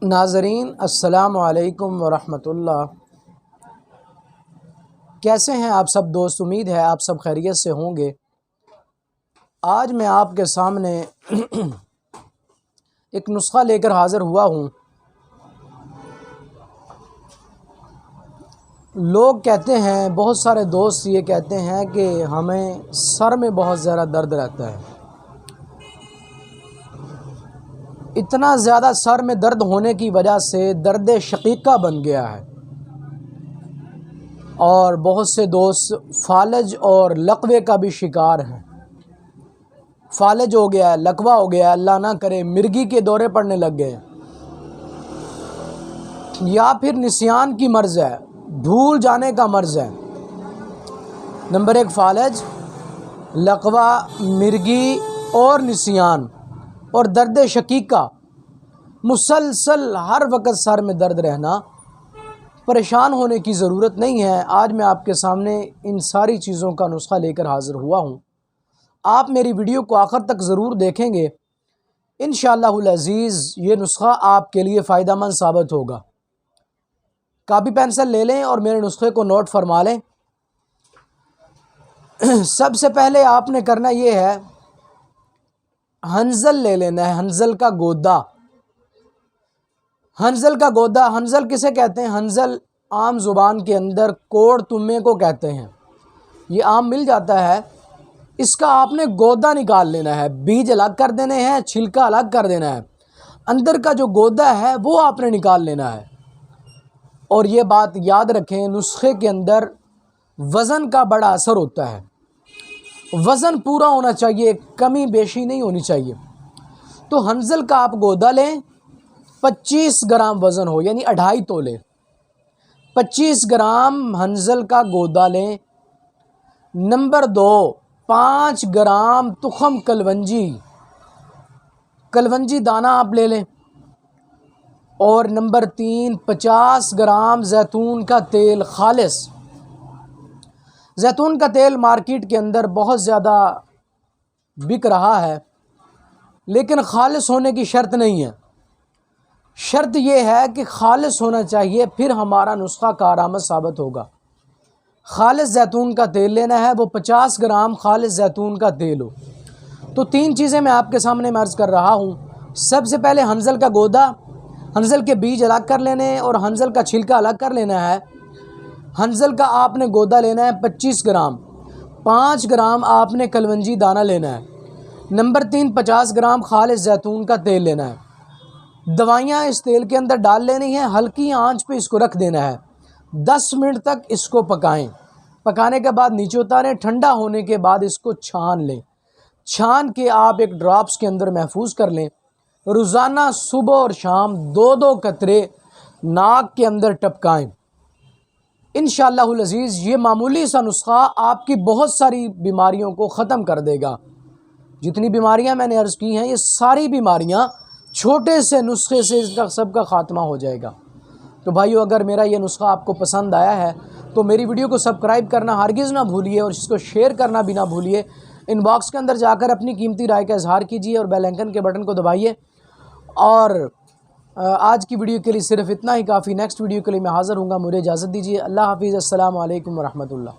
नाज़रीन अस्सलामु अलैकुम वरहमतुल्लाह। कैसे हैं आप सब दोस्त? उम्मीद है आप सब खैरियत से होंगे। आज मैं आपके सामने एक नुस्ख़ा लेकर हाज़िर हुआ हूँ। लोग कहते हैं, बहुत सारे दोस्त ये कहते हैं कि हमें सर में बहुत ज़्यादा दर्द रहता है। इतना ज़्यादा सर में दर्द होने की वजह से दर्द शकीका बन गया है और बहुत से दोस्त फालज और लकवे का भी शिकार हैं। फालज हो गया है, लकवा हो गया है, अल्लाह ना करे मिर्गी के दौरे पड़ने लग गए, या फिर निस्यान की मर्ज़ है, भूल जाने का मर्ज़ है। नंबर 1 फालज, लकवा, मिर्गी और निस्यान और दर्द शकीका, मुसलसल हर वक्त सर में दर्द रहना। परेशान होने की ज़रूरत नहीं है। आज मैं आपके सामने इन सारी चीज़ों का नुस्ख़ा लेकर हाज़िर हुआ हूँ। आप मेरी वीडियो को आखिर तक ज़रूर देखेंगे। इंशाअल्लाहुल अज़ीज़ ये नुस्ख़ा आपके लिए फ़ायदेमंद साबित होगा। कापी पेंसिल ले लें और मेरे नुस्खे को नोट फरमा लें। सबसे पहले आपने करना ये है, हंजल ले लेना है, हंजल का गोदा। हंजल का गोदा, हंजल किसे कहते हैं? हंजल आम ज़ुबान के अंदर कोड़ तुम्मे को कहते हैं। ये आम मिल जाता है। इसका आपने गोदा निकाल लेना है, बीज अलग कर देने हैं, छिलका अलग कर देना है, अंदर का जो गोदा है वो आपने निकाल लेना है। और ये बात याद रखें, नुस्खे के अंदर वज़न का बड़ा असर होता है। वज़न पूरा होना चाहिए, कमी बेशी नहीं होनी चाहिए। तो हंजल का आप गोदा लें, 25 ग्राम वज़न हो, यानी 2.5 तोले। 25 ग्राम हंजल का गोदा लें। नंबर 2, 5 ग्राम तुखम कलवंजी, कलवंजी दाना आप ले लें। और नंबर 3, 50 ग्राम जैतून का तेल खालिस। जैतून का तेल मार्केट के अंदर बहुत ज़्यादा बिक रहा है, लेकिन खालिस होने की शर्त नहीं है। शर्त यह है कि खालिस होना चाहिए, फिर हमारा नुस्ख़ा कारआमद साबित होगा। खालिस जैतून का तेल लेना है, वो 50 ग्राम खालिस जैतून का तेल हो। तो 3 चीज़ें मैं आपके सामने अर्ज़ कर रहा हूँ। सबसे पहले हंजल का गोदा, हंजल के बीज अलग कर लेने और हंजल का छिलका अलग कर लेना है। हंजल का आपने गोदा लेना है 25 ग्राम। 5 ग्राम आपने कलवंजी दाना लेना है। नंबर 3, 50 ग्राम खालिस जैतून का तेल लेना है। दवाइयाँ इस तेल के अंदर डाल लेनी है, हल्की आंच पे इसको रख देना है। 10 मिनट तक इसको पकाएं। पकाने के बाद नीचे उतारें। ठंडा होने के बाद इसको छान लें। छान के आप एक ड्रॉप्स के अंदर महफूज कर लें। रोज़ाना सुबह और शाम 2-2 कतरे नाक के अंदर टपकाएं। इंशाअल्लाहुल अज़ीज़ ये मामूली सा नुस्ख़ा आपकी बहुत सारी बीमारियों को ख़त्म कर देगा। जितनी बीमारियां मैंने अर्ज़ की हैं, ये सारी बीमारियां छोटे से नुस्खे से इसका सबका ख़ात्मा हो जाएगा। तो भाइयों, अगर मेरा ये नुस्ख़ा आपको पसंद आया है तो मेरी वीडियो को सब्सक्राइब करना हरगिज़ ना भूलिए और इसको शेयर करना भी ना भूलिए। इनबॉक्स के अंदर जाकर अपनी कीमती राय का इजहार कीजिए और बेल आइकन के बटन को दबाइए। और आज की वीडियो के लिए सिर्फ इतना ही काफ़ी। नेक्स्ट वीडियो के लिए मैं हाज़िर हूँगा। मुझे इजाज़त दीजिए। अल्लाह हाफ़िज़। अस्सलामु अलैकुम वरहमतुल्लाह।